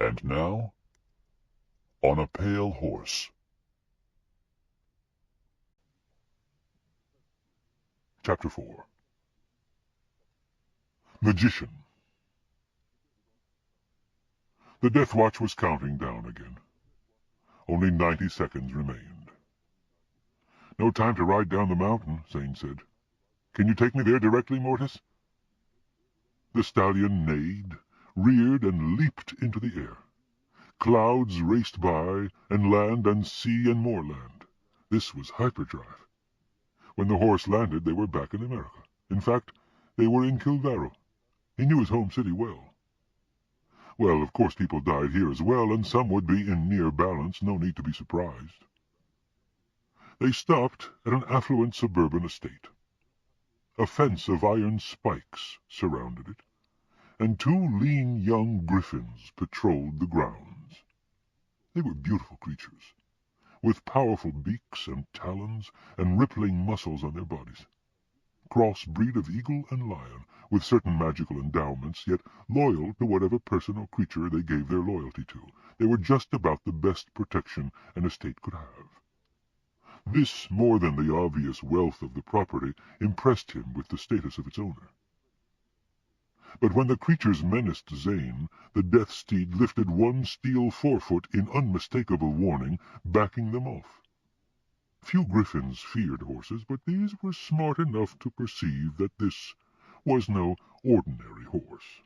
And now, on a pale horse. Chapter 4. Magician. The death watch was counting down again. Only 90 seconds remained. "No time to ride down the mountain," Zane said. "Can you take me there directly, Mortis?" The stallion neighed, reared, and leaped into the air. Clouds raced by, and land and sea and more land. This was hyperdrive. When the horse landed, they were back in America. In fact, they were in Kilvaro. He knew his home city well. Well, of course people died here as well, and some would be in near balance, no need to be surprised. They stopped at an affluent suburban estate. A fence of iron spikes surrounded it, and 2 lean young griffins patrolled the grounds. They were beautiful creatures, with powerful beaks and talons and rippling muscles on their bodies. Cross-breed of eagle and lion, with certain magical endowments, yet loyal to whatever person or creature they gave their loyalty to. They were just about the best protection an estate could have. This, more than the obvious wealth of the property, impressed him with the status of its owner. But when the creatures menaced Zane, the death steed lifted one steel forefoot in unmistakable warning, backing them off. Few griffins feared horses, but these were smart enough to perceive that this was no ordinary horse.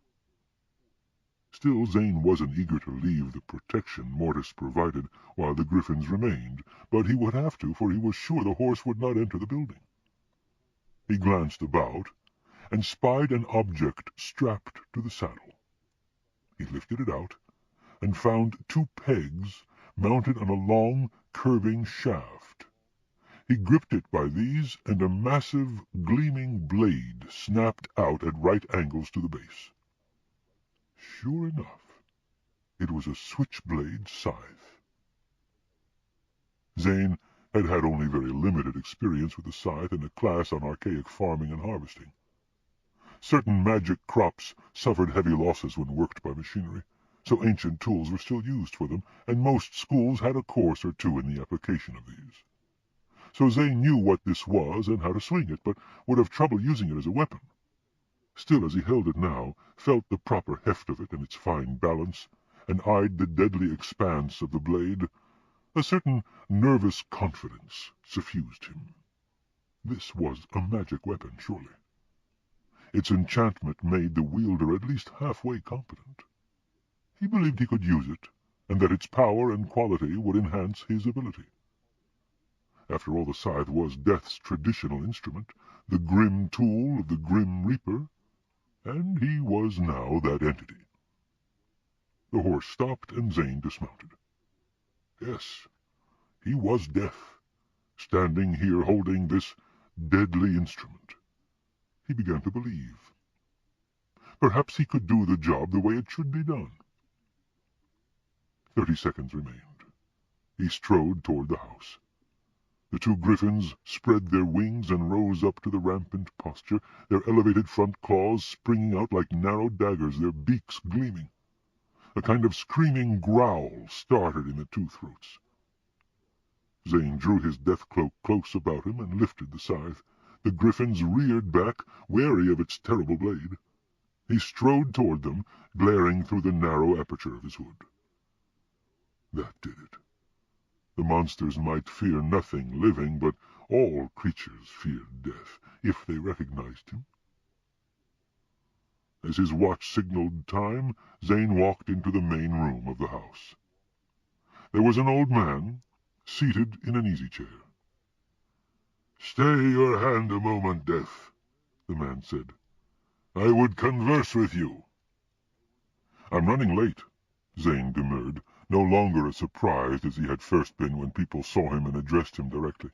Still, Zane wasn't eager to leave the protection Mortis provided while the griffins remained, but he would have to, for he was sure the horse would not enter the building. He glanced about, and spied an object strapped to the saddle. He lifted it out, and found 2 pegs mounted on a long, curving shaft. He gripped it by these, and a massive, gleaming blade snapped out at right angles to the base. Sure enough, it was a switchblade scythe. Zane had had only very limited experience with the scythe and a class on archaic farming and harvesting. Certain magic crops suffered heavy losses when worked by machinery, so ancient tools were still used for them, and most schools had a course or 2 in the application of these. So Zane knew what this was and how to swing it, but would have trouble using it as a weapon. Still, as he held it now, felt the proper heft of it and its fine balance, and eyed the deadly expanse of the blade, a certain nervous confidence suffused him. This was a magic weapon, surely. Its enchantment made the wielder at least halfway competent. He believed he could use it, and that its power and quality would enhance his ability. After all, the scythe was Death's traditional instrument, the grim tool of the Grim Reaper, and he was now that entity. The horse stopped, and Zane dismounted. Yes, he was Death, standing here holding this deadly instrument. He began to believe. Perhaps he could do the job the way it should be done. 30 seconds remained. He strode toward the house. The 2 griffins spread their wings and rose up to the rampant posture, their elevated front claws springing out like narrow daggers, their beaks gleaming. A kind of screaming growl started in the 2 throats. Zane drew his death cloak close about him and lifted the scythe. The griffins reared back, wary of its terrible blade. He strode toward them, glaring through the narrow aperture of his hood. That did it. The monsters might fear nothing living, but all creatures feared death, if they recognized him. As his watch signaled time, Zane walked into the main room of the house. There was an old man, seated in an easy-chair. "Stay your hand a moment, Death," the man said. "I would converse with you." "I'm running late," Zane demurred, no longer as surprised as he had first been when people saw him and addressed him directly.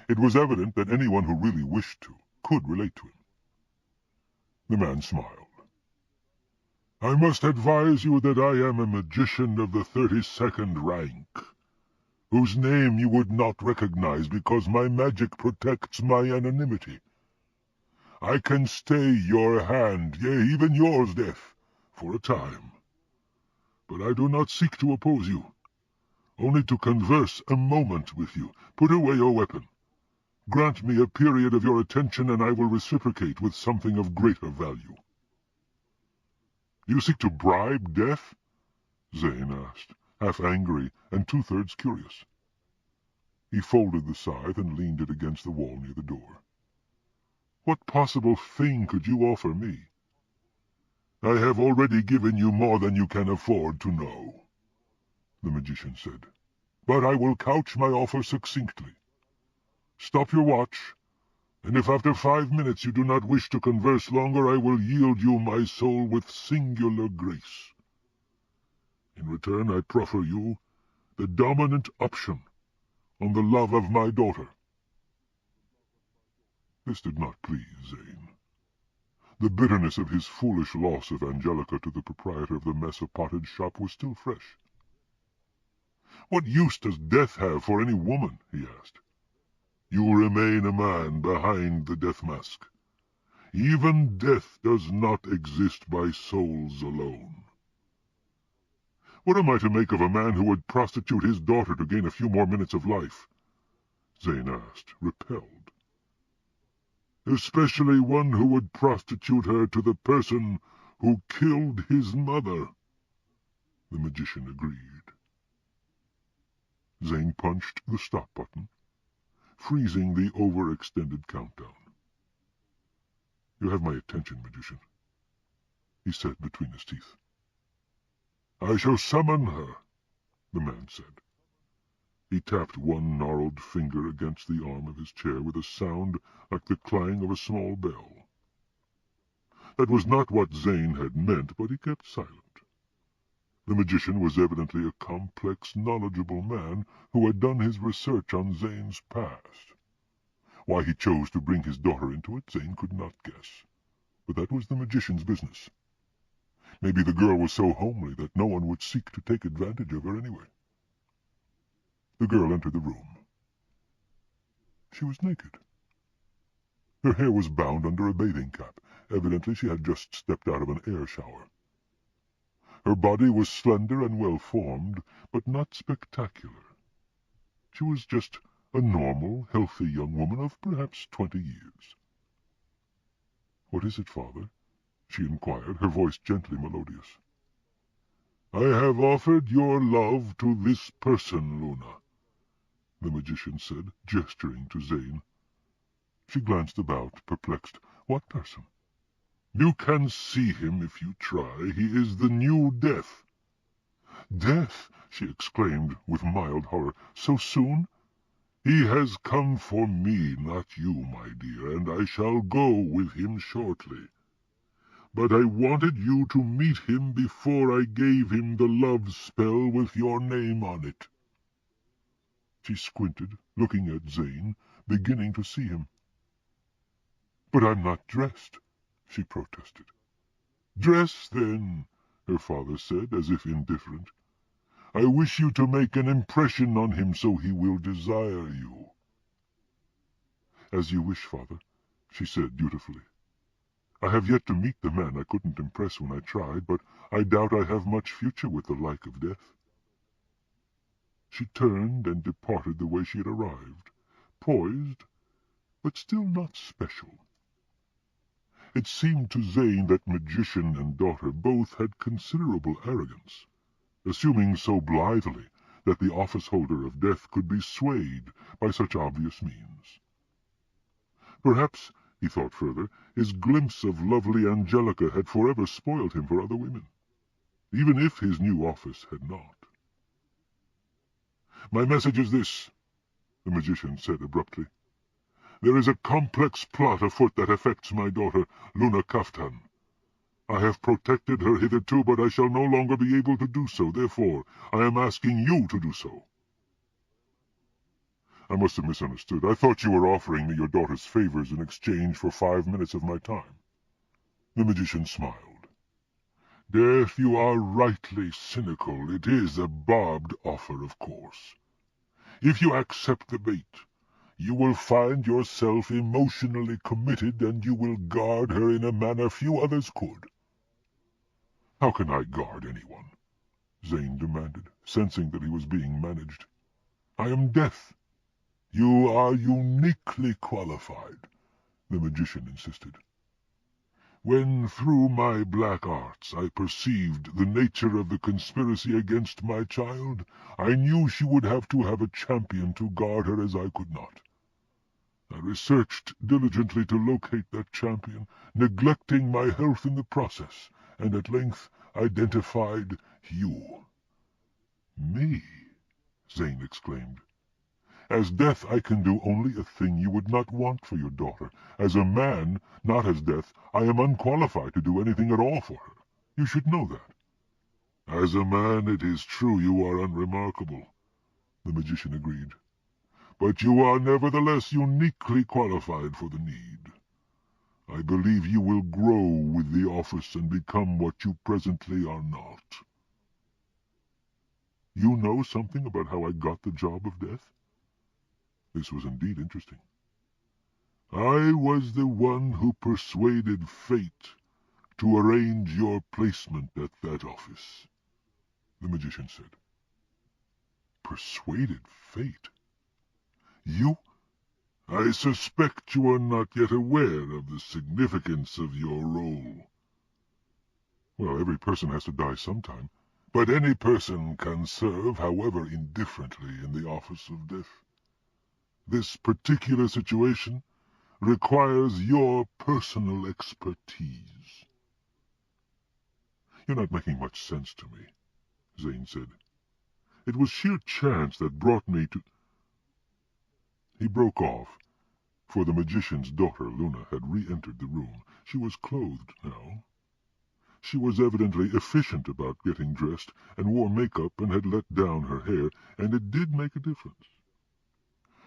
It was evident that anyone who really wished to could relate to him. The man smiled. "I must advise you that I am a magician of the 32nd rank, whose name you would not recognize because my magic protects my anonymity. I can stay your hand, yea, even yours, Death, for a time. But I do not seek to oppose you, only to converse a moment with you. Put away your weapon. Grant me a period of your attention, and I will reciprocate with something of greater value." "You seek to bribe death?" Zane asked, half angry and two-thirds curious. He folded the scythe and leaned it against the wall near the door. "What possible thing could you offer me?" "I have already given you more than you can afford to know," the magician said. "But I will couch my offer succinctly. Stop your watch, and if after 5 minutes you do not wish to converse longer, I will yield you my soul with singular grace. In return, I proffer you the dominant option on the love of my daughter." This did not please Zane. The bitterness of his foolish loss of Angelica to the proprietor of the Mesa pottage shop was still fresh. "What use does death have for any woman?" he asked. "You remain a man behind the death mask. Even death does not exist by souls alone." "What am I to make of a man who would prostitute his daughter to gain a few more minutes of life?" Zane asked, repelled. "Especially one who would prostitute her to the person who killed his mother," the magician agreed. Zane punched the stop button, freezing the overextended countdown. "You have my attention, magician," he said between his teeth. "I shall summon her," the man said. He tapped one gnarled finger against the arm of his chair with a sound like the clang of a small bell. That was not what Zane had meant, but he kept silent. The magician was evidently a complex, knowledgeable man who had done his research on Zane's past. Why he chose to bring his daughter into it, Zane could not guess, but that was the magician's business. Maybe the girl was so homely that no one would seek to take advantage of her anyway. The girl entered the room. She was naked. Her hair was bound under a bathing cap. Evidently she had just stepped out of an air shower. Her body was slender and well-formed, but not spectacular. She was just a normal, healthy young woman of perhaps 20 years. "What is it, father?" she inquired, her voice gently melodious. "I have offered your love to this person, Luna," the magician said, gesturing to Zane. She glanced about, perplexed. "What person?" "You can see him if you try. He is the new Death." "Death!" she exclaimed with mild horror. "So soon?" "He has come for me, not you, my dear, and I shall go with him shortly. But I wanted you to meet him before I gave him the love spell with your name on it." She squinted, looking at Zane, beginning to see him. "But I'm not dressed," she protested. "Dress, then," her father said, as if indifferent. "I wish you to make an impression on him so he will desire you." "As you wish, father," she said dutifully. "I have yet to meet the man I couldn't impress when I tried, but I doubt I have much future with the like of death." She turned and departed the way she had arrived, poised, but still not special. It seemed to Zane that magician and daughter both had considerable arrogance, assuming so blithely that the office-holder of death could be swayed by such obvious means. Perhaps, he thought further, his glimpse of lovely Angelica had forever spoiled him for other women, even if his new office had not. "My message is this," the magician said abruptly. "There is a complex plot afoot that affects my daughter, Luna Kaftan. I have protected her hitherto, but I shall no longer be able to do so. Therefore, I am asking you to do so." "I must have misunderstood. I thought you were offering me your daughter's favors in exchange for 5 minutes of my time." The magician smiled. "Death, you are rightly cynical. It is a barbed offer, of course. If you accept the bait, you will find yourself emotionally committed, and you will guard her in a manner few others could." "How can I guard anyone?" Zane demanded, sensing that he was being managed. "I am Death." "You are uniquely qualified," the magician insisted. "When, through my black arts, I perceived the nature of the conspiracy against my child, I knew she would have to have a champion to guard her as I could not. I researched diligently to locate that champion, neglecting my health in the process, and at length identified you." "Me?" Zane exclaimed. "As Death, I can do only a thing you would not want for your daughter. As a man, not as Death, I am unqualified to do anything at all for her. You should know that." "As a man, it is true you are unremarkable," the magician agreed. "But you are nevertheless uniquely qualified for the need. I believe you will grow with the office and become what you presently are not." "You know something about how I got the job of Death?" This was indeed interesting. "I was the one who persuaded fate to arrange your placement at that office," the magician said. "Persuaded fate? You? I suspect you are not yet aware of the significance of your role." "Well, every person has to die sometime." "But any person can serve, however indifferently, in the office of Death. This particular situation requires your personal expertise." "You're not making much sense to me," Zane said. "It was sheer chance that brought me to—" He broke off, for the magician's daughter, Luna, had re-entered the room. She was clothed now. She was evidently efficient about getting dressed, and wore makeup and had let down her hair, and it did make a difference.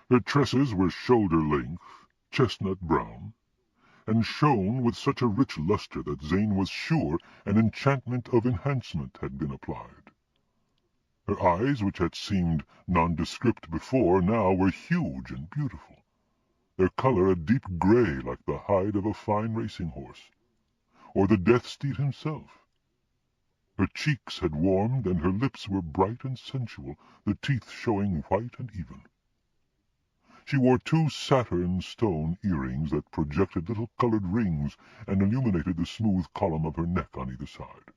Her tresses were shoulder-length, chestnut-brown, and shone with such a rich luster that Zane was sure an enchantment of enhancement had been applied. Her eyes, which had seemed nondescript before, now were huge and beautiful, their color a deep gray like the hide of a fine racing horse, or the death steed himself. Her cheeks had warmed, and her lips were bright and sensual, the teeth showing white and even. She wore 2 Saturn stone earrings that projected little colored rings and illuminated the smooth column of her neck on either side.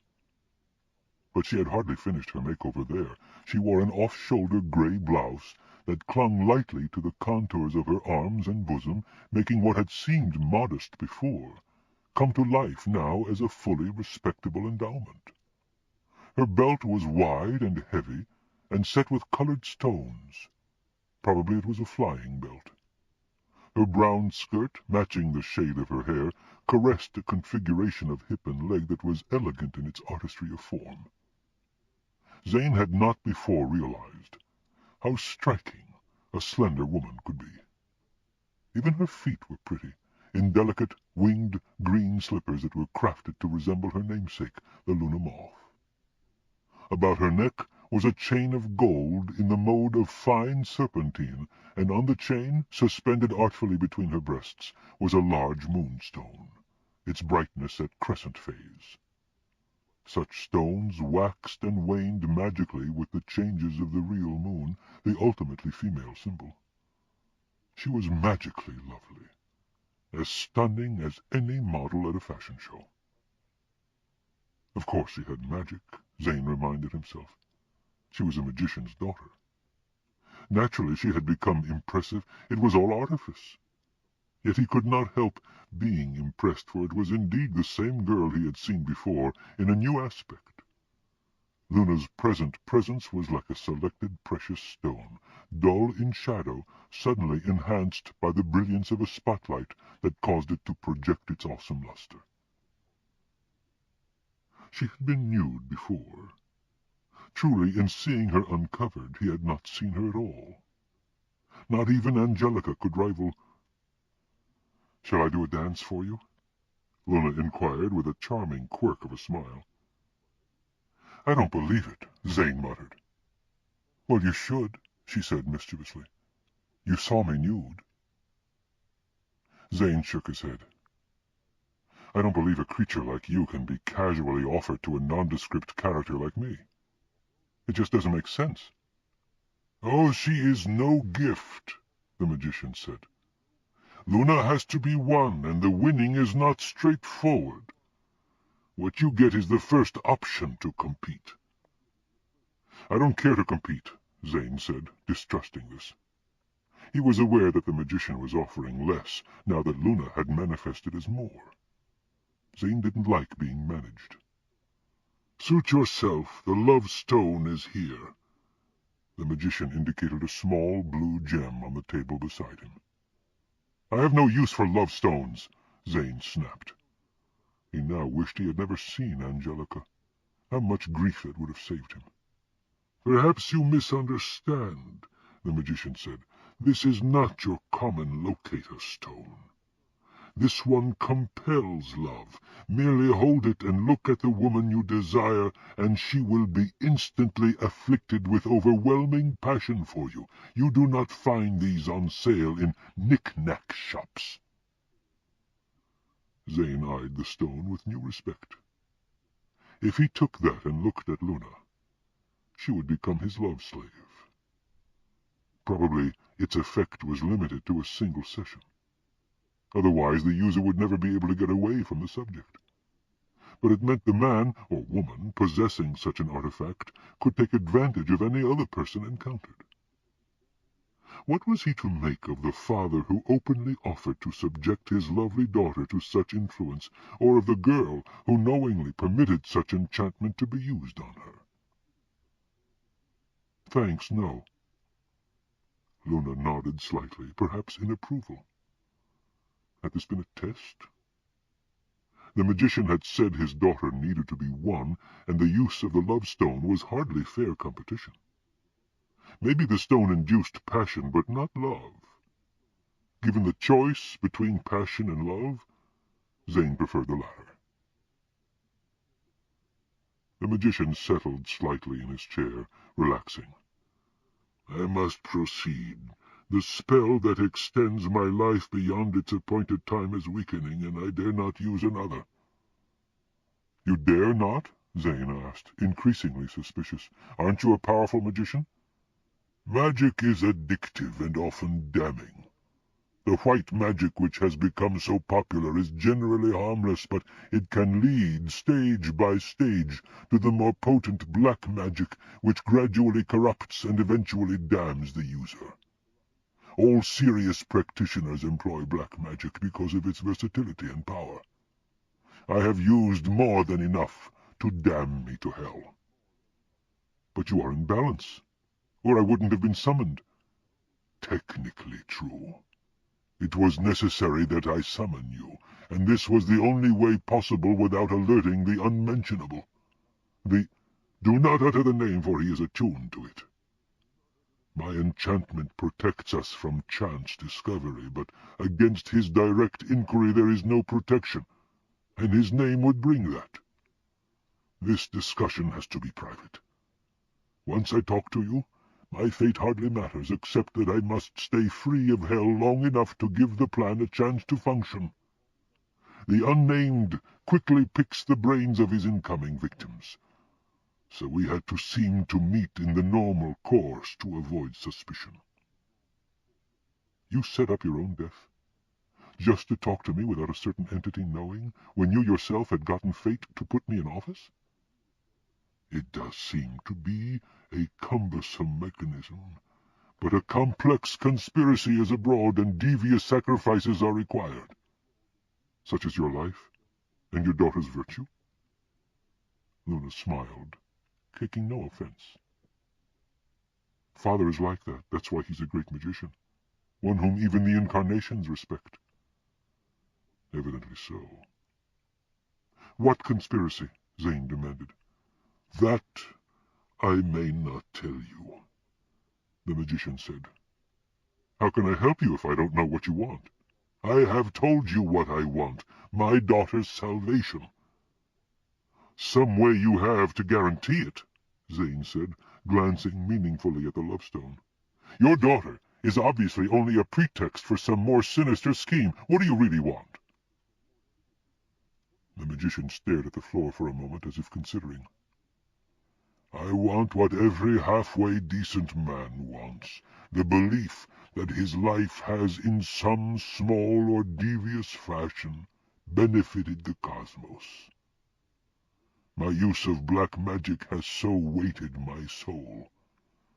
But she had hardly finished her makeover there. She wore an off-shoulder gray blouse that clung lightly to the contours of her arms and bosom, making what had seemed modest before come to life now as a fully respectable endowment. Her belt was wide and heavy, and set with colored stones. Probably it was a flying belt. Her brown skirt, matching the shade of her hair, caressed a configuration of hip and leg that was elegant in its artistry of form. Zane had not before realized how striking a slender woman could be. Even her feet were pretty, in delicate, winged green slippers that were crafted to resemble her namesake, the Luna moth. About her neck was a chain of gold in the mode of fine serpentine, and on the chain, suspended artfully between her breasts, was a large moonstone, its brightness at crescent phase. Such stones waxed and waned magically with the changes of the real moon, the ultimately female symbol. She was magically lovely, as stunning as any model at a fashion show. Of course she had magic, Zane reminded himself. She was a magician's daughter. Naturally she had become impressive. It was all artifice. Yet he could not help being impressed, for it was indeed the same girl he had seen before, in a new aspect. Luna's present presence was like a selected precious stone, dull in shadow, suddenly enhanced by the brilliance of a spotlight that caused it to project its awesome luster. She had been nude before. Truly, in seeing her uncovered, he had not seen her at all. Not even Angelica could rival— "Shall I do a dance for you?" Luna inquired with a charming quirk of a smile. "I don't believe it," Zane muttered. "Well, you should," she said mischievously. "You saw me nude." Zane shook his head. "I don't believe a creature like you can be casually offered to a nondescript character like me." It just doesn't make sense." "Oh, she is no gift," the magician said. "Luna has to be won, and the winning is not straightforward. What you get is the first option to compete." "I don't care to compete," Zane said, distrusting this. He was aware that the magician was offering less, now that Luna had manifested as more. Zane didn't like being managed. "Suit yourself. The love stone is here." The magician indicated a small blue gem on the table beside him. "I have no use for love stones," Zane snapped. He now wished he had never seen Angelica. How much grief it would have saved him. "Perhaps you misunderstand," the magician said. "This is not your common locator stone. This one compels love. Merely hold it and look at the woman you desire, and she will be instantly afflicted with overwhelming passion for you. You do not find these on sale in knick-knack shops." Zane eyed the stone with new respect. If he took that and looked at Luna, she would become his love slave. Probably its effect was limited to a single session. Otherwise the user would never be able to get away from the subject. But it meant the man or woman possessing such an artifact could take advantage of any other person encountered. What was he to make of the father who openly offered to subject his lovely daughter to such influence, or of the girl who knowingly permitted such enchantment to be used on her? "Thanks, no." Luna nodded slightly, perhaps in approval. Had this been a test? The magician had said his daughter needed to be won, and the use of the love stone was hardly fair competition. Maybe the stone induced passion, but not love. Given the choice between passion and love, Zane preferred the latter. The magician settled slightly in his chair, relaxing. "I must proceed. The spell that extends my life beyond its appointed time is weakening, and I dare not use another." "You dare not?" Zane asked, increasingly suspicious. "Aren't you a powerful magician?" "Magic is addictive and often damning. The white magic which has become so popular is generally harmless, but it can lead, stage by stage, to the more potent black magic which gradually corrupts and eventually damns the user. All serious practitioners employ black magic because of its versatility and power. I have used more than enough to damn me to hell." "But you are in balance, or I wouldn't have been summoned." "Technically true. It was necessary that I summon you, and this was the only way possible without alerting the unmentionable. Do not utter the name, for he is attuned to it. My enchantment protects us from chance discovery, but against his direct inquiry there is no protection, and his name would bring that. This discussion has to be private. Once I talk to you, my fate hardly matters, except that I must stay free of hell long enough to give the plan a chance to function. The unnamed quickly picks the brains of his incoming victims, so we had to seem to meet in the normal course to avoid suspicion." "You set up your own death, just to talk to me without a certain entity knowing, when you yourself had gotten fate to put me in office?" "It does seem to be a cumbersome mechanism, but a complex conspiracy is abroad and devious sacrifices are required." "Such as your life and your daughter's virtue?" Luna smiled, taking no offense. "Father is like that. That's why he's a great magician, one whom even the incarnations respect." "Evidently so." "What conspiracy?" Zane demanded. "That I may not tell you," the magician said. "How can I help you if I don't know what you want?" "I have told you what I want, my daughter's salvation." "Some way you have to guarantee it," Zane said, glancing meaningfully at the lovestone. "Your daughter is obviously only a pretext for some more sinister scheme. What do you really want?" The magician stared at the floor for a moment as if considering. I want what every halfway decent man wants, the belief that his life has in some small or devious fashion benefited the cosmos. My use of black magic has so weighted my soul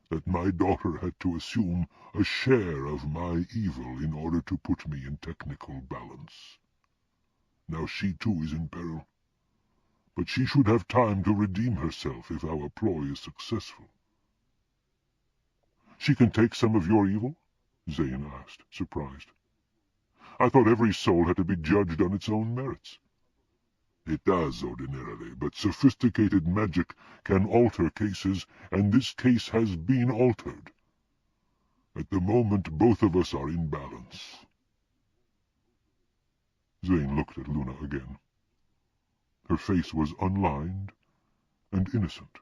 that my daughter had to assume a share of my evil in order to put me in technical balance. Now she too is in peril, but she should have time to redeem herself if our ploy is successful. She can take some of your evil? Zane asked, surprised. I thought every soul had to be judged on its own merits. It does ordinarily, but sophisticated magic can alter cases, and this case has been altered. At the moment, both of us are in balance. Zane looked at Luna again. Her face was unlined and innocent.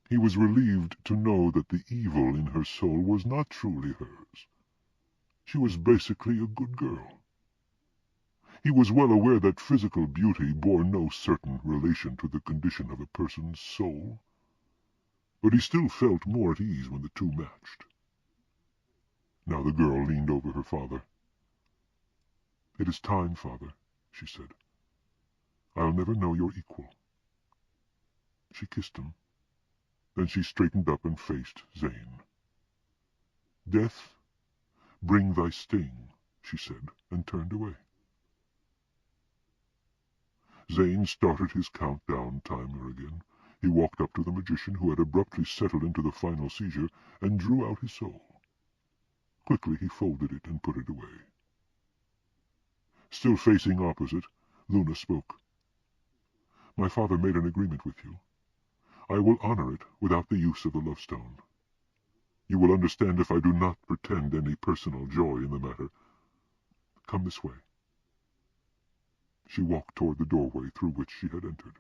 He was relieved to know that the evil in her soul was not truly hers. She was basically a good girl. He was well aware that physical beauty bore no certain relation to the condition of a person's soul, but he still felt more at ease when the two matched. Now the girl leaned over her father. "It is time, father," she said. "I'll never know your equal." She kissed him. Then she straightened up and faced Zane. "Death, bring thy sting," she said, and turned away. Zane started his countdown timer again. He walked up to the magician, who had abruptly settled into the final seizure, and drew out his soul. Quickly he folded it and put it away. Still facing opposite, Luna spoke. "My father made an agreement with you. I will honor it without the use of the love-stone. You will understand if I do not pretend any personal joy in the matter. Come this way." She walked toward the doorway through which she had entered.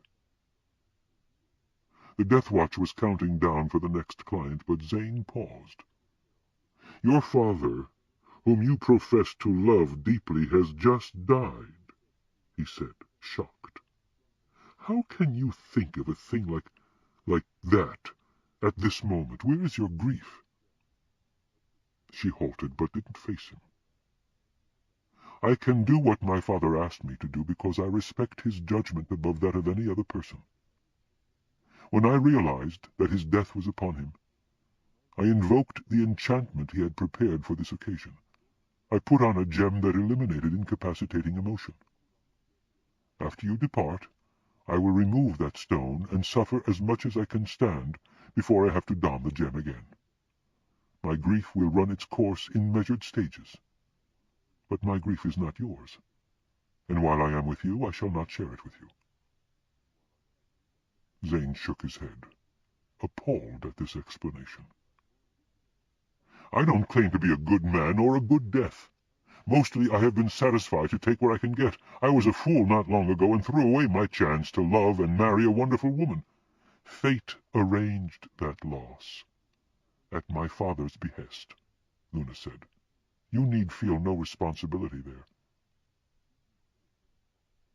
The death watch was counting down for the next client, but Zane paused. "Your father, whom you profess to love deeply, has just died," he said, shocked. "How can you think of a thing like that at this moment? Where is your grief?" She halted, but didn't face him. "I can do what my father asked me to do because I respect his judgment above that of any other person. When I realized that his death was upon him, I invoked the enchantment he had prepared for this occasion. I put on a gem that eliminated incapacitating emotion. After you depart, I will remove that stone and suffer as much as I can stand before I have to don the gem again. My grief will run its course in measured stages. But my grief is not yours, and while I am with you, I shall not share it with you." Zane shook his head, appalled at this explanation. "I don't claim to be a good man or a good death. Mostly I have been satisfied to take what I can get. I was a fool not long ago and threw away my chance to love and marry a wonderful woman. Fate arranged that loss. At my father's behest," Luna said. "You need feel no responsibility there."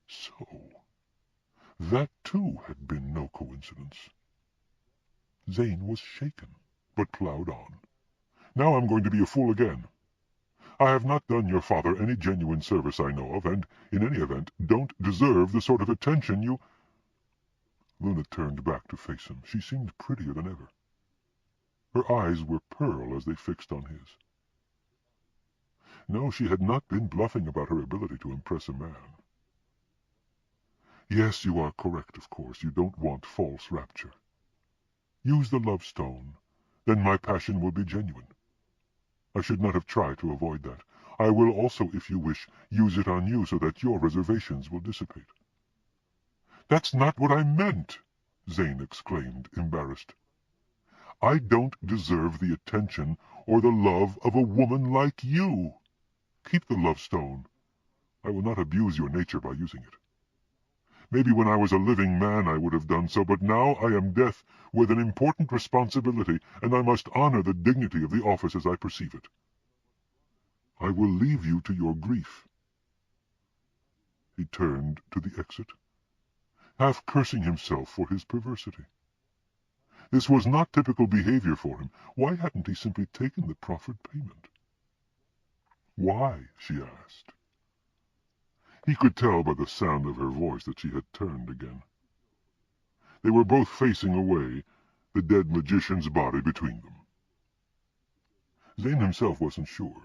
So, that too had been no coincidence. Zane was shaken, but plowed on. "Now I'm going to be a fool again. I have not done your father any genuine service I know of, and, in any event, don't deserve the sort of attention you—" Luna turned back to face him. She seemed prettier than ever. Her eyes were pearl as they fixed on his. No, she had not been bluffing about her ability to impress a man. "Yes, you are correct, of course. You don't want false rapture. Use the love-stone, then my passion will be genuine. I should not have tried to avoid that. I will also, if you wish, use it on you so that your reservations will dissipate." "That's not what I meant," Zane exclaimed, embarrassed. "I don't deserve the attention or the love of a woman like you. Keep the love-stone. I will not abuse your nature by using it. Maybe when I was a living man I would have done so, but now I am death with an important responsibility, and I must honor the dignity of the office as I perceive it. I will leave you to your grief." He turned to the exit, half cursing himself for his perversity. This was not typical behavior for him. Why hadn't he simply taken the proffered payment? Why? She asked. He could tell by the sound of her voice that she had turned again. They were both facing away, the dead magician's body between them. Zane himself wasn't sure.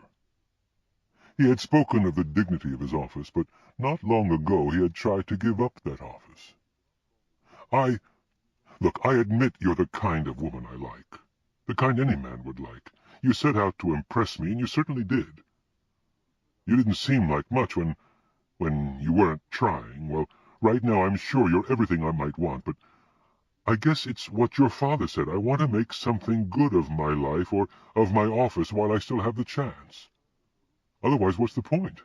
He had spoken of the dignity of his office, but not long ago he had tried to give up that office. Look, I admit you're the kind of woman I like. The kind any man would like. You set out to impress me, and you certainly did. You didn't seem like much when you weren't trying. Well, right now I'm sure you're everything I might want, but I guess it's what your father said. I want to make something good of my life or of my office while I still have the chance. Otherwise, what's the point?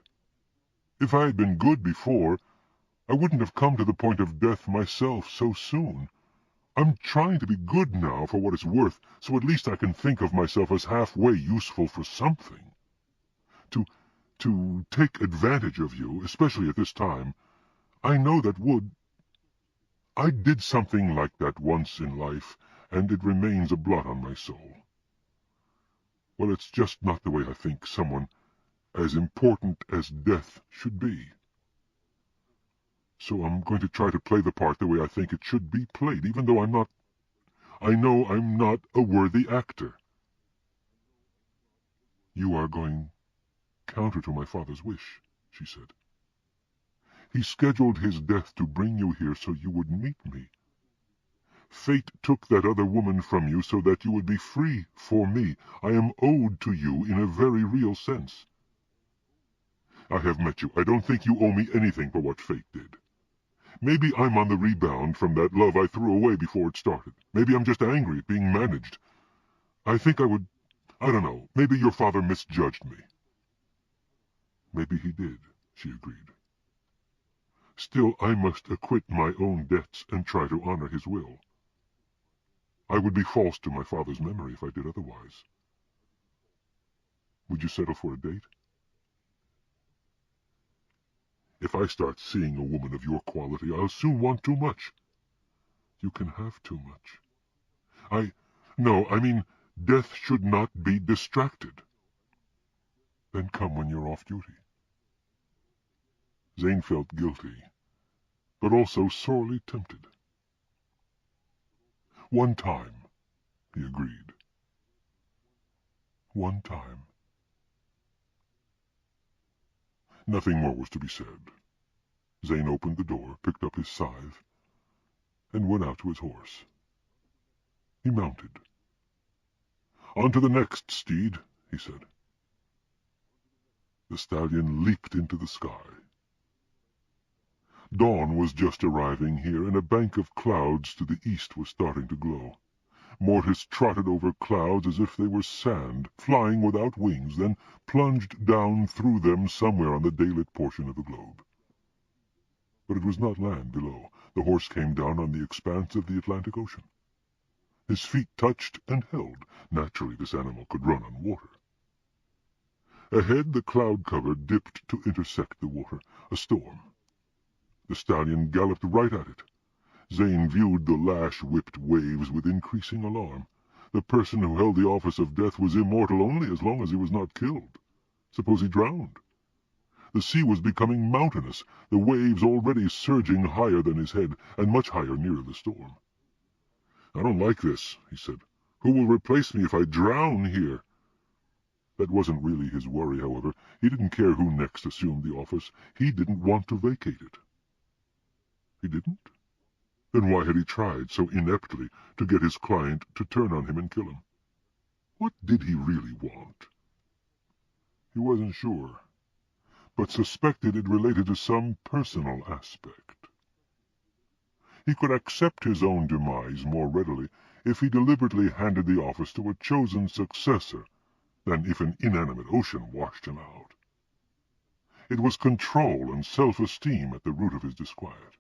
If I had been good before, I wouldn't have come to the point of death myself so soon. I'm trying to be good now for what it's worth, so at least I can think of myself as halfway useful for something. To take advantage of you, especially at this time, I know that would. I did something like that once in life, and it remains a blot on my soul. Well, it's just not the way I think someone as important as death should be. So I'm going to try to play the part the way I think it should be played, even though I know I'm not a worthy actor. You are going counter to my father's wish, she said. He scheduled his death to bring you here so you would meet me. Fate took that other woman from you so that you would be free for me. I am owed to you in a very real sense. I have met you. I don't think you owe me anything for what fate did. Maybe I'm on the rebound from that love I threw away before it started. Maybe I'm just angry at being managed. I think I don't know, maybe your father misjudged me. Maybe he did, she agreed. Still, I must acquit my own debts and try to honor his will. I would be false to my father's memory if I did otherwise. Would you settle for a date? If I start seeing a woman of your quality, I'll soon want too much. You can have too much. No, I mean, death should not be distracted. Then come when you're off duty. Zane felt guilty, but also sorely tempted. One time, he agreed. One time. Nothing more was to be said. Zane opened the door, picked up his scythe, and went out to his horse. He mounted. "On to the next, steed," he said. The stallion leaped into the sky. Dawn was just arriving here, and a bank of clouds to the east was starting to glow. Mortis trotted over clouds as if they were sand, flying without wings, then plunged down through them somewhere on the daylit portion of the globe. But it was not land below. The horse came down on the expanse of the Atlantic Ocean. His feet touched and held. Naturally, this animal could run on water. Ahead, the cloud cover dipped to intersect the water. A storm. The stallion galloped right at it. Zane viewed the lash-whipped waves with increasing alarm. The person who held the office of death was immortal only as long as he was not killed. Suppose he drowned? The sea was becoming mountainous, the waves already surging higher than his head, and much higher nearer the storm. "I don't like this," he said. "Who will replace me if I drown here?" That wasn't really his worry, however. He didn't care who next assumed the office. He didn't want to vacate it. He didn't? Then why had he tried so ineptly to get his client to turn on him and kill him? What did he really want? He wasn't sure, but suspected it related to some personal aspect. He could accept his own demise more readily if he deliberately handed the office to a chosen successor than if an inanimate ocean washed him out. It was control and self-esteem at the root of his disquiet.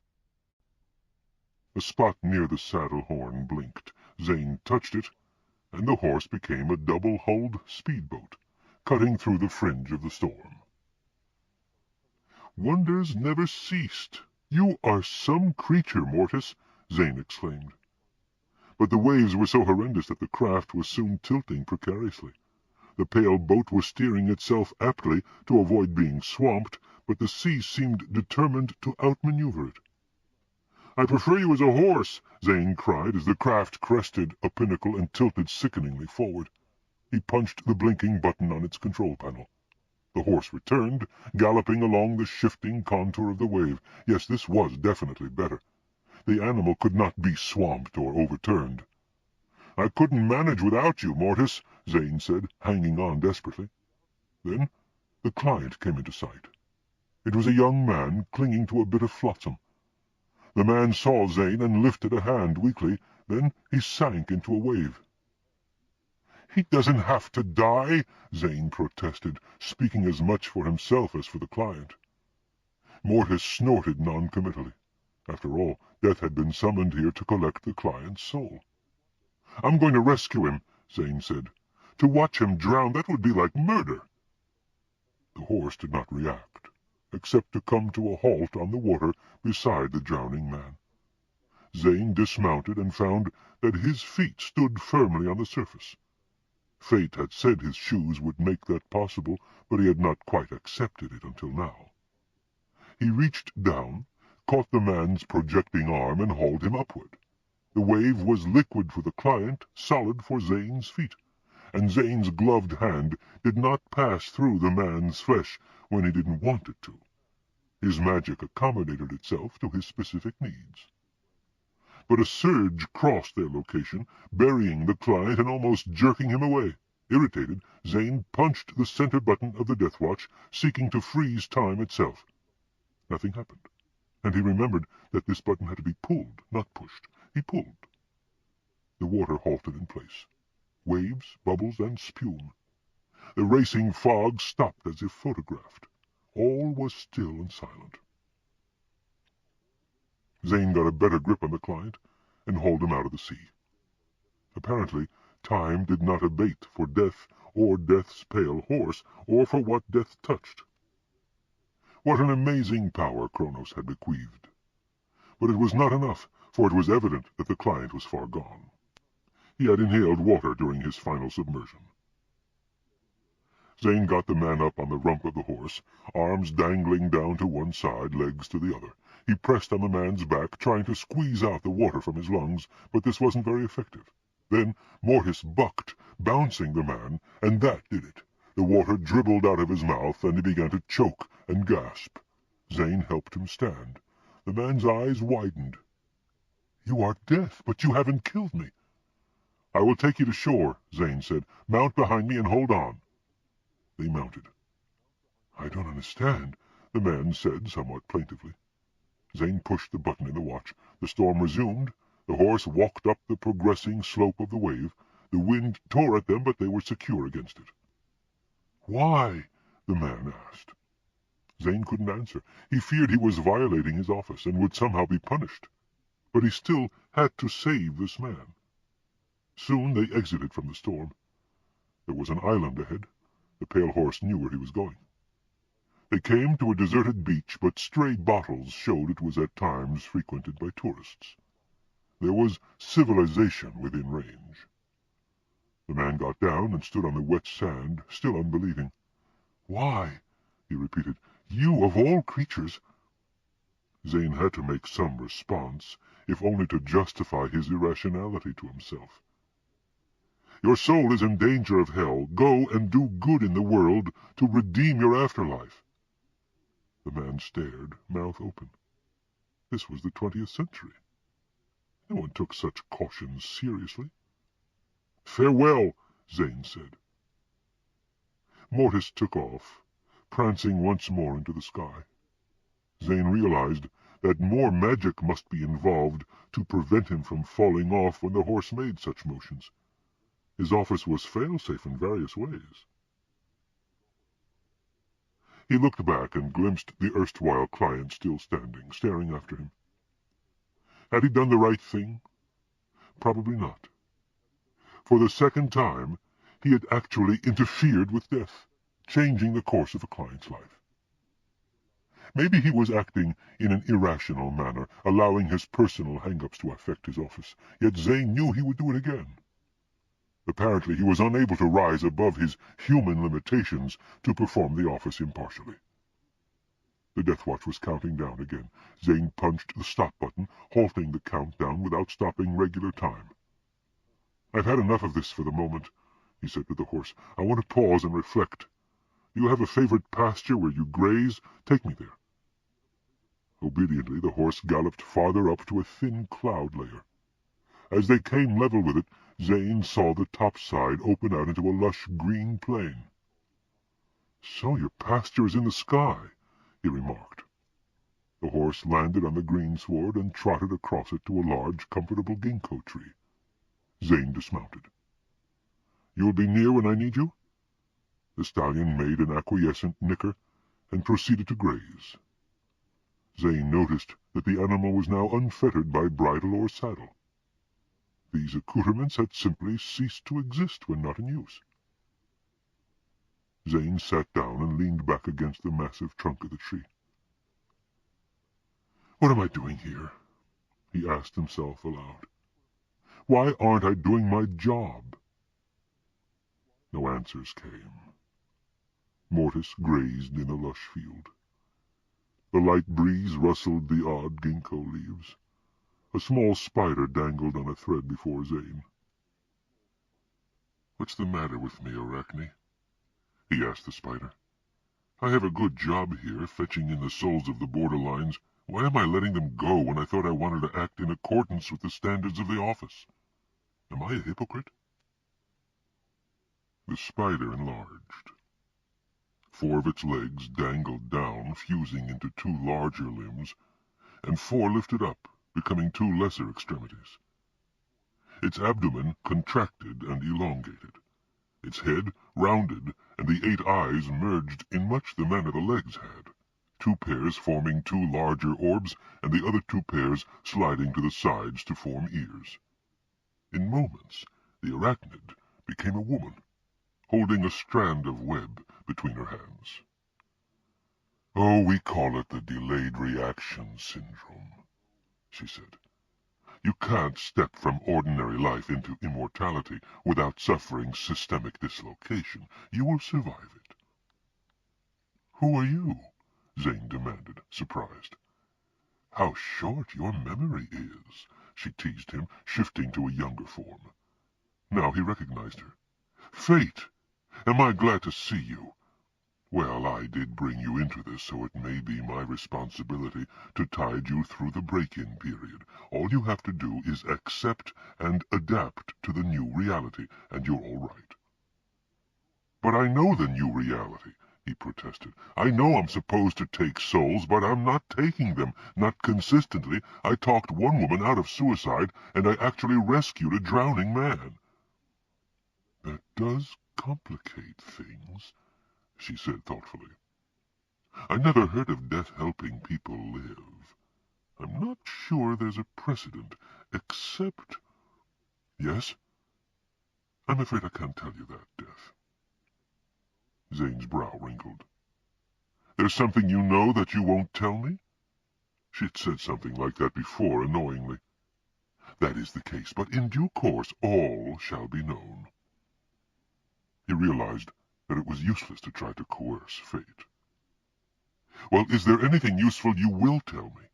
A spot near the saddle horn blinked. Zane touched it, and the horse became a double-hulled speedboat, cutting through the fringe of the storm. Wonders never ceased. "You are some creature, Mortis," Zane exclaimed. but the waves were so horrendous that the craft was soon tilting precariously. The pale boat was steering itself aptly to avoid being swamped, but the sea seemed determined to outmaneuver it. "I prefer you as a horse," Zane cried as the craft crested a pinnacle and tilted sickeningly forward. He punched the blinking button on its control panel. The horse returned, galloping along the shifting contour of the wave. Yes, this was definitely better. The animal could not be swamped or overturned. "I couldn't manage without you, Mortis," Zane said, hanging on desperately. Then the client came into sight. It was a young man clinging to a bit of flotsam. The man saw Zane and lifted a hand weakly. Then he sank into a wave. "He doesn't have to die," Zane protested, speaking as much for himself as for the client. Mortis snorted noncommittally. After all, death had been summoned here to collect the client's soul. "I'm going to rescue him," Zane said. "To watch him drown, that would be like murder." The horse did not react, except to come to a halt on the water beside the drowning man. Zane dismounted and found that his feet stood firmly on the surface. Fate had said his shoes would make that possible, but he had not quite accepted it until now. He reached down, caught the man's projecting arm, and hauled him upward. The wave was liquid for the client, solid for Zane's feet, and Zane's gloved hand did not pass through the man's flesh when he didn't want it to. His magic accommodated itself to his specific needs. But a surge crossed their location, burying the client and almost jerking him away. Irritated, Zane punched the center button of the death watch, seeking to freeze time itself. Nothing happened, and he remembered that this button had to be pulled, not pushed. He pulled. The water halted in place. Waves, bubbles, and spume. The racing fog stopped as if photographed. All was still and silent. Zane got a better grip on the client and hauled him out of the sea. Apparently, time did not abate for death or death's pale horse, or for what death touched. What an amazing power Kronos had bequeathed! But it was not enough, for it was evident that the client was far gone. He had inhaled water during his final submersion. Zane got the man up on the rump of the horse, arms dangling down to one side, legs to the other. He pressed on the man's back, trying to squeeze out the water from his lungs, but this wasn't very effective. Then Mortis bucked, bouncing the man, and that did it. The water dribbled out of his mouth, and he began to choke and gasp. Zane helped him stand. The man's eyes widened. "You are death, but you haven't killed me." "I will take you to shore," Zane said. "Mount behind me and hold on." They mounted. "I don't understand," the man said somewhat plaintively. Zane pushed the button in the watch. The storm resumed. The horse walked up the progressing slope of the wave. The wind tore at them, but they were secure against it. "Why?" the man asked. Zane couldn't answer. He feared he was violating his office and would somehow be punished. But he still had to save this man. Soon they exited from the storm. There was an island ahead. The pale horse knew where he was going. They came to a deserted beach, but stray bottles showed it was at times frequented by tourists. There was civilization within range. The man got down and stood on the wet sand, still unbelieving. "Why?" he repeated. "You, of all creatures—" Zane had to make some response, if only to justify his irrationality to himself. "Your soul is in danger of hell. Go and do good in the world to redeem your afterlife." The man stared, mouth open. This was the 20th century. No one took such cautions seriously. "Farewell," Zane said. Mortis took off, prancing once more into the sky. Zane realized that more magic must be involved to prevent him from falling off when the horse made such motions. His office was fail-safe in various ways. He looked back and glimpsed the erstwhile client still standing, staring after him. Had he done the right thing? Probably not. For the second time, he had actually interfered with death, changing the course of a client's life. Maybe he was acting in an irrational manner, allowing his personal hang-ups to affect his office, yet Zane knew he would do it again. Apparently he was unable to rise above his human limitations to perform the office impartially. The death watch was counting down again. Zane punched the stop button, halting the countdown without stopping regular time. "I've had enough of this for the moment," he said to the horse. "I want to pause and reflect. Do you have a favorite pasture where you graze? Take me there." Obediently the horse galloped farther up to a thin cloud layer. As they came level with it, Zane saw the top side open out into a lush green plain. "So your pasture is in the sky," he remarked. The horse landed on the greensward and trotted across it to a large, comfortable ginkgo tree. Zane dismounted. "You will be near when I need you?" The stallion made an acquiescent nicker and proceeded to graze. Zane noticed that the animal was now unfettered by bridle or saddle. These accoutrements had simply ceased to exist when not in use. Zane sat down and leaned back against the massive trunk of the tree. "What am I doing here?" he asked himself aloud. "Why aren't I doing my job?" No answers came. Mortis grazed in a lush field. The light breeze rustled the odd ginkgo leaves. A small spider dangled on a thread before Zane. "What's the matter with me, Arachne?" he asked the spider. "I have a good job here, fetching in the souls of the borderlines. Why am I letting them go when I thought I wanted to act in accordance with the standards of the office? Am I a hypocrite?" The spider enlarged. 4 of its legs dangled down, fusing into 2 larger limbs, and 4 lifted up, becoming 2 lesser extremities. Its abdomen contracted and elongated. Its head rounded, and the 8 eyes merged in much the manner the legs had, 2 pairs forming 2 larger orbs, and the other 2 pairs sliding to the sides to form ears. In moments, the arachnid became a woman, holding a strand of web between her hands. "Oh, we call it the delayed reaction syndrome," she said. "You can't step from ordinary life into immortality without suffering systemic dislocation. You will survive it." "Who are you?" Zane demanded, surprised. "How short your memory is," she teased him, shifting to a younger form. Now he recognized her. "Fate! Am I glad to see you? Well, I did bring you into this, so it may be my responsibility to tide you through the break-in period. All you have to do is accept and adapt to the new reality, and you're all right." "But I know the new reality," he protested. "I know I'm supposed to take souls, but I'm not taking them, not consistently. I talked one woman out of suicide, and I actually rescued a drowning man." "That does complicate things," she said thoughtfully. "I never heard of death helping people live. I'm not sure there's a precedent, except—" "Yes? I'm afraid I can't tell you that, Death." Zane's brow wrinkled. "There's something you know that you won't tell me?" She'd said something like that before, annoyingly. "That is the case, but in due course all shall be known." He realized that it was useless to try to coerce fate. "Well, is there anything useful you will tell me?"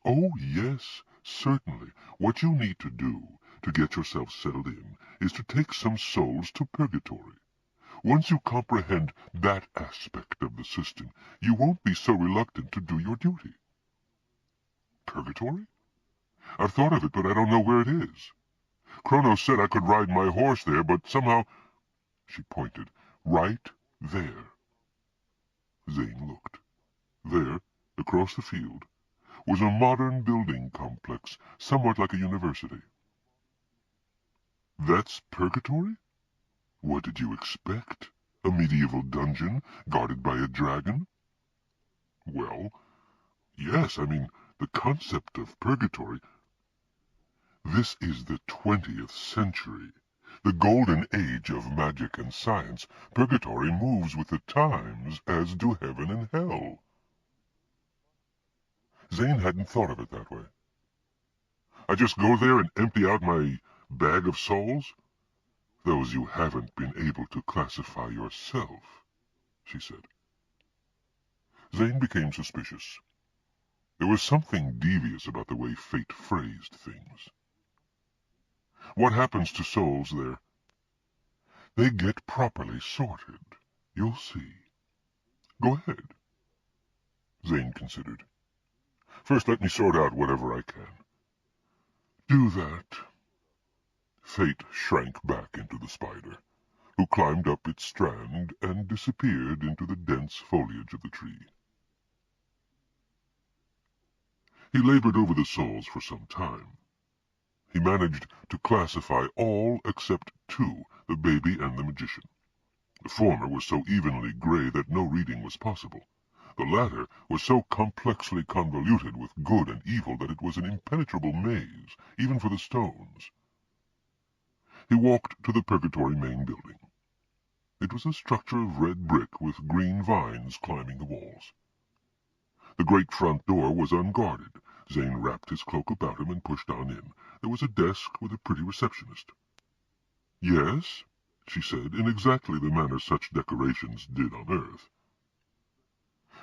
"Oh, yes, certainly. What you need to do to get yourself settled in is to take some souls to Purgatory. Once you comprehend that aspect of the system, you won't be so reluctant to do your duty." "Purgatory? I've thought of it, but I don't know where it is. Kronos said I could ride my horse there, but somehow—" She pointed. "Right there." Zane looked. There, across the field, was a modern building complex, somewhat like a university. "That's Purgatory? What did you expect? A medieval dungeon guarded by a dragon?" "Well, yes, I mean, the concept of Purgatory—" "This is the 20th century, the golden age of magic and science. Purgatory moves with the times, as do heaven and hell." Zane hadn't thought of it that way. I just go there and empty out my bag of souls? Those you haven't been able to classify yourself, she said. Zane became suspicious. There was something devious about the way fate phrased things. What happens to souls there? They get properly sorted. You'll see. Go ahead. Zane considered. First, let me sort out whatever I can. Do that. Fate shrank back into the spider, who climbed up its strand and disappeared into the dense foliage of the tree. He labored over the souls for some time. He managed to classify all except two, the baby and the magician. The former was so evenly gray that no reading was possible. The latter was so complexly convoluted with good and evil that it was an impenetrable maze, even for the stones. He walked to the Purgatory main building. It was a structure of red brick with green vines climbing the walls. The great front door was unguarded. Zane wrapped his cloak about him and pushed on in. There was a desk with a pretty receptionist. "Yes," she said, in exactly the manner such decorations did on Earth.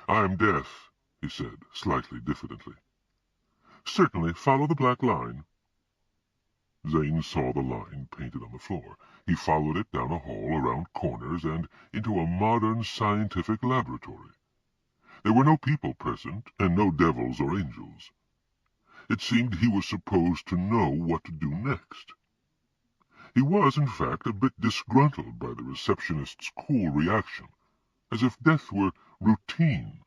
"I am deaf," he said, slightly diffidently. "Certainly, follow the black line." Zane saw the line painted on the floor. He followed it down a hall, around corners, and into a modern scientific laboratory. There were no people present, and no devils or angels. It seemed he was supposed to know what to do next. He was, in fact, a bit disgruntled by the receptionist's cool reaction, as if death were routine.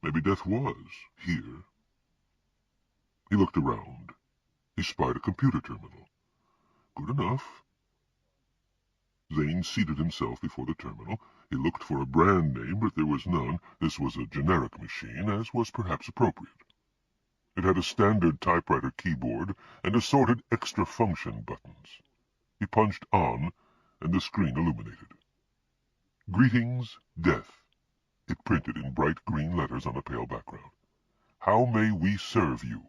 Maybe death was, here. He looked around. He spied a computer terminal. Good enough. Zane seated himself before the terminal. He looked for a brand name, but there was none. This was a generic machine, as was perhaps appropriate. It had a standard typewriter keyboard and assorted extra function buttons. He punched on, and the screen illuminated. "Greetings, Death," it printed in bright green letters on a pale background. "How may we serve you?"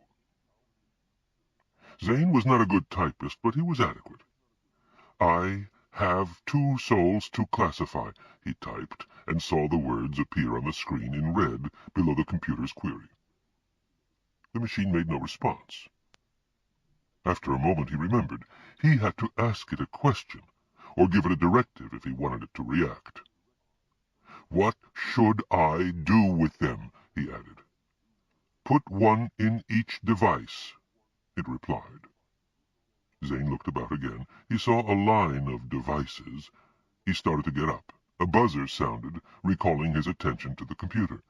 Zane was not a good typist, but he was adequate. "I have 2 souls to classify," he typed, and saw the words appear on the screen in red below the computer's query. The machine made no response. After a moment he remembered. He had to ask it a question, or give it a directive if he wanted it to react. "What should I do with them?" he added. "Put one in each device," it replied. Zane looked about again. He saw a line of devices. He started to get up. A buzzer sounded, recalling his attention to the computer.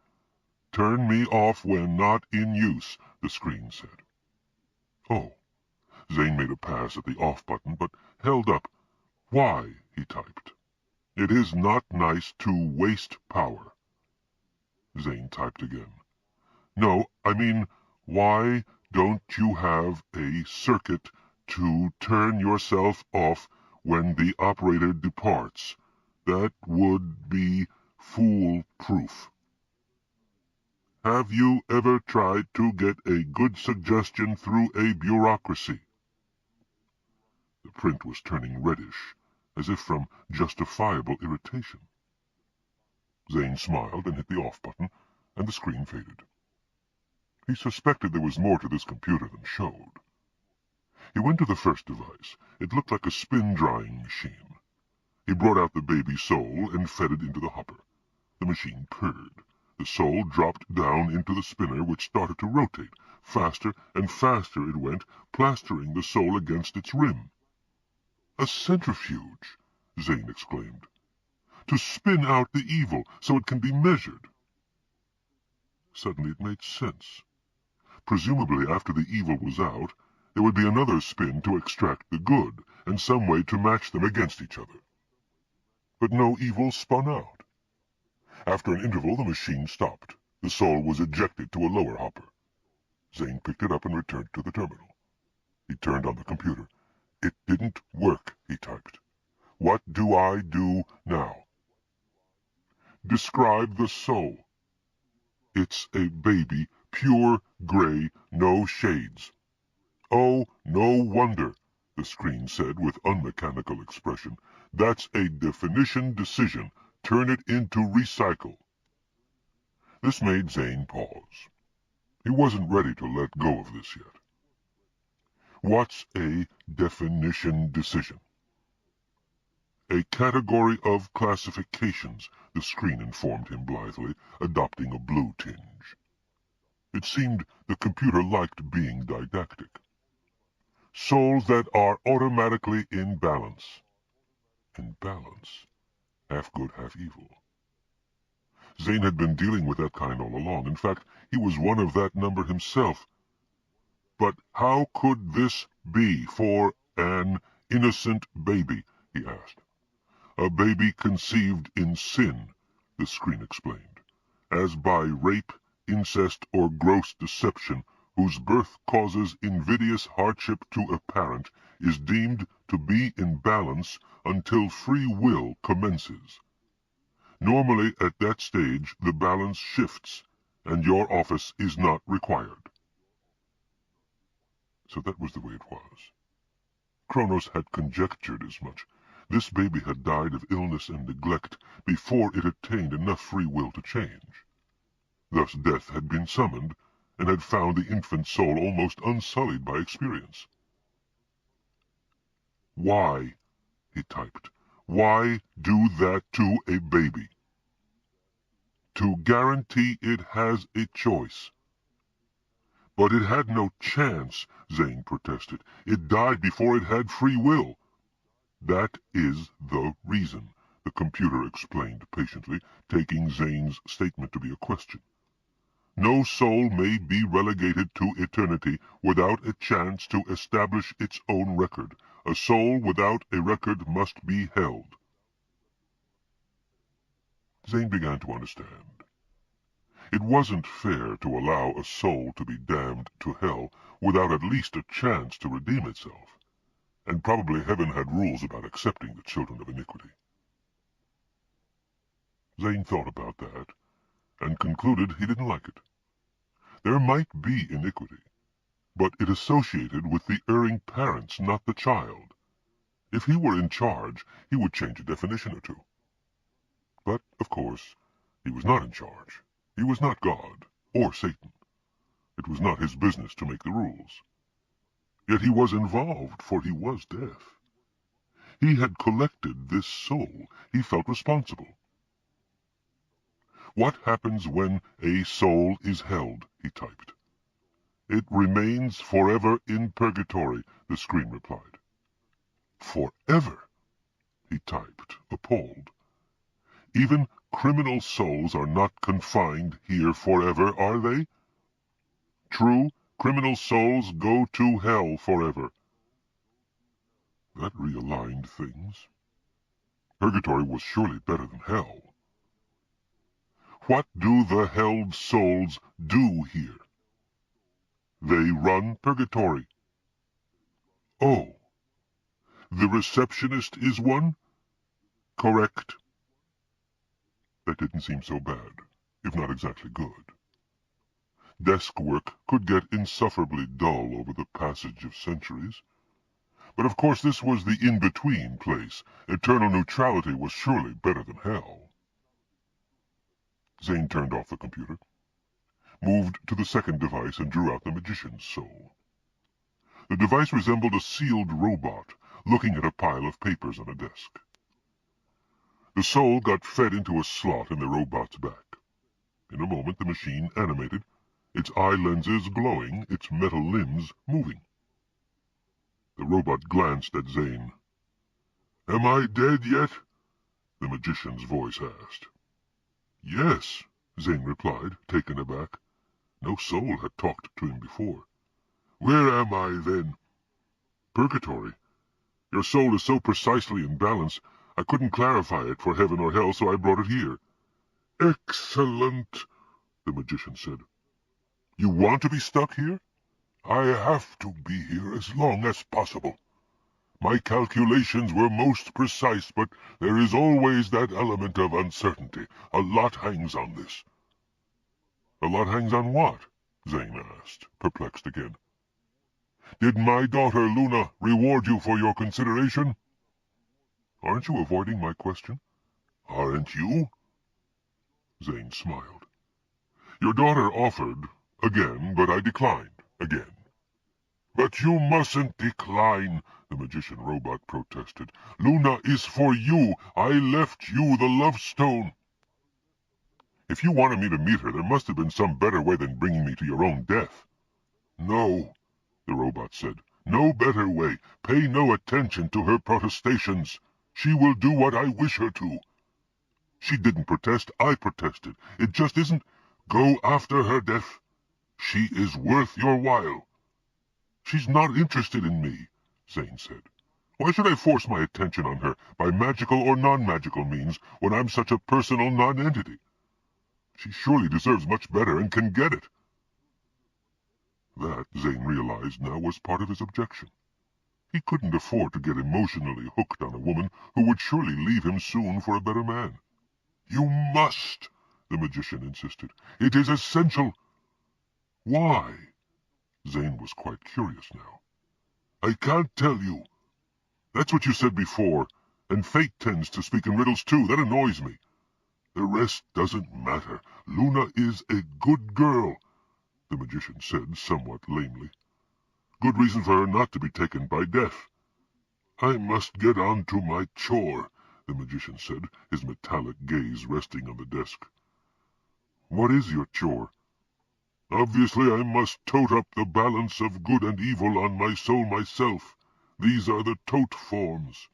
"Turn me off when not in use," the screen said. "Oh." Zane made a pass at the off button, but held up. "Why?" he typed. "It is not nice to waste power." Zane typed again. "No, I mean, why don't you have a circuit to turn yourself off when the operator departs? That would be foolproof." "Have you ever tried to get a good suggestion through a bureaucracy?" The print was turning reddish, as if from justifiable irritation. Zane smiled and hit the off button, and the screen faded. He suspected there was more to this computer than showed. He went to the first device. It looked like a spin-drying machine. He brought out the baby soul and fed it into the hopper. The machine purred. The soul dropped down into the spinner, which started to rotate. Faster and faster it went, plastering the soul against its rim. "A centrifuge!" Zane exclaimed. "To spin out the evil so it can be measured." Suddenly it made sense. Presumably after the evil was out, there would be another spin to extract the good, and some way to match them against each other. But no evil spun out. After an interval the machine stopped. The soul was ejected to a lower hopper. Zane picked it up and returned to the terminal. He turned on the computer. "It didn't work," he typed. "What do I do now?" "Describe the soul." "It's a baby Pure gray, no shades. Oh, no wonder, the screen said with unmechanical expression. That's a definition decision. Turn it into recycle. This made Zane pause. He wasn't ready to let go of this yet. What's a definition decision? A category of classifications, the screen informed him blithely, adopting a blue tinge. It seemed the computer liked being didactic. Souls that are automatically in balance. In balance. Half good, half evil. Zane had been dealing with that kind all along. In fact, he was one of that number himself. But how could this be for an innocent baby, he asked. A baby conceived in sin, the screen explained, as by rape, incest, or gross deception, whose birth causes invidious hardship to a parent, is deemed to be in balance until free will commences. Normally, at that stage, the balance shifts, and your office is not required. So that was the way it was. Kronos had conjectured as much. This baby had died of illness and neglect before it attained enough free will to change. Thus death had been summoned, and had found the infant soul almost unsullied by experience. Why, he typed, why do that to a baby? To guarantee it has a choice. But it had no chance, Zane protested. It died before it had free will. That is the reason, the computer explained patiently, taking Zane's statement to be a question. No soul may be relegated to eternity without a chance to establish its own record. A soul without a record must be held. Zane began to understand. It wasn't fair to allow a soul to be damned to hell without at least a chance to redeem itself, and probably heaven had rules about accepting the children of iniquity. Zane thought about that, and concluded he didn't like it. There might be iniquity, but it associated with the erring parents, not the child. If he were in charge, he would change a definition or two. But, of course, he was not in charge. He was not God, or Satan. It was not his business to make the rules. Yet he was involved, for he was deaf. He had collected this soul. He felt responsible. What happens when a soul is held, he typed. It remains forever in purgatory, the screen replied. Forever, he typed, appalled. Even criminal souls are not confined here forever, are they? True, criminal souls go to hell forever. That realigned things. Purgatory was surely better than hell. What do the held souls do here? They run purgatory. Oh, the receptionist is one? Correct. That didn't seem so bad, if not exactly good. Desk work could get insufferably dull over the passage of centuries. But of course this was the in-between place. Eternal neutrality was surely better than hell. Zane turned off the computer, moved to the second device, and drew out the magician's soul. The device resembled a sealed robot, looking at a pile of papers on a desk. The soul got fed into a slot in the robot's back. In a moment the machine animated, its eye lenses glowing, its metal limbs moving. The robot glanced at Zane. "Am I dead yet?" the magician's voice asked. "Yes," Zane replied, taken aback. No soul had talked to him before. "Where am I, then?" "Purgatory. Your soul is so precisely in balance, I couldn't clarify it for heaven or hell, so I brought it here." "Excellent," the magician said. "You want to be stuck here?" "I have to be here as long as possible. My calculations were most precise, but there is always that element of uncertainty. A lot hangs on this." "A lot hangs on what?" Zane asked, perplexed again. "Did my daughter Luna reward you for your consideration?" "Aren't you avoiding my question?" "Aren't you?" Zane smiled. "Your daughter offered, again, but I declined, again." "But you mustn't decline," the magician robot protested. "Luna is for you. I left you the love stone." "If you wanted me to meet her, there must have been some better way than bringing me to your own death." "No," the robot said. "No better way. Pay no attention to her protestations. She will do what I wish her to." "She didn't protest. I protested. It just isn't—" "Go after her death. She is worth your while." "She's not interested in me," Zane said. "Why should I force my attention on her by magical or non-magical means when I'm such a personal non-entity? She surely deserves much better and can get it." That, Zane realized now, was part of his objection. He couldn't afford to get emotionally hooked on a woman who would surely leave him soon for a better man. "You must," the magician insisted. "It is essential." "Why?" Zane was quite curious now. "I can't tell you." "That's what you said before, and fate tends to speak in riddles too. That annoys me." "The rest doesn't matter. Luna is a good girl," the magician said somewhat lamely. "Good reason for her not to be taken by death." "I must get on to my chore," the magician said, his metallic gaze resting on the desk. "What is your chore?" "Obviously I must tote up the balance of good and evil on my soul myself. These are the tote forms."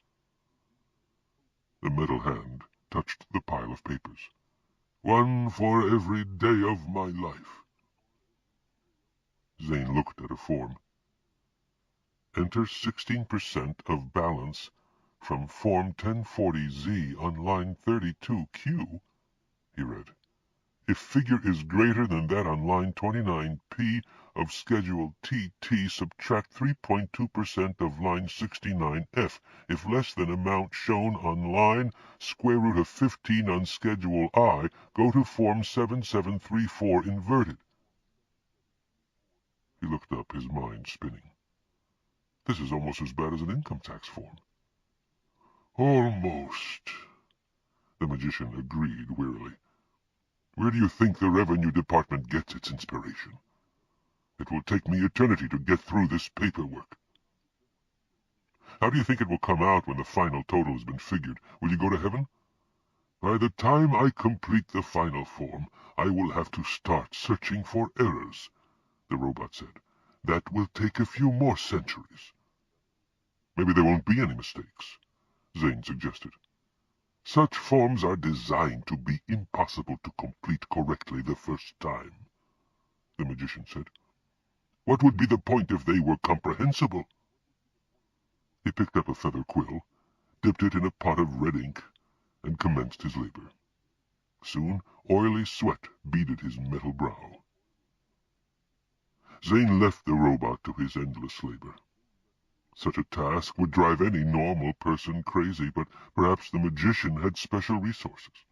The metal hand touched the pile of papers. "One for every day of my life." Zane looked at a form. "Enter 16% of balance from Form 1040Z on line 32Q, he read. "If figure is greater than that on line 29P of Schedule TT, subtract 3.2% of line 69F. If less than amount shown on line square root of 15 on Schedule I, go to Form 7734 inverted." He looked up, his mind spinning. "This is almost as bad as an income tax form." "Almost," the magician agreed wearily. "Where do you think the Revenue Department gets its inspiration? It will take me eternity to get through this paperwork." "How do you think it will come out when the final total has been figured? Will you go to heaven?" "By the time I complete the final form, I will have to start searching for errors," the robot said. "That will take a few more centuries." "Maybe there won't be any mistakes," Zane suggested. "Such forms are designed to be impossible to complete correctly the first time," the magician said. "What would be the point if they were comprehensible?" He picked up a feather quill, dipped it in a pot of red ink, and commenced his labor. Soon oily sweat beaded his metal brow. Zane left the robot to his endless labor. Such a task would drive any normal person crazy, but perhaps the magician had special resources.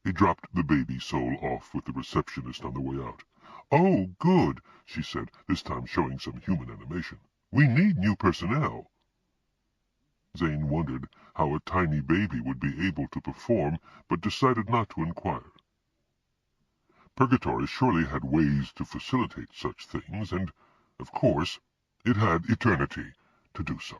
He dropped the baby soul off with the receptionist on the way out. "Oh, good," she said, this time showing some human animation. "We need new personnel." Zane wondered how a tiny baby would be able to perform, but decided not to inquire. Purgatory surely had ways to facilitate such things, and, of course, it had eternity to do so.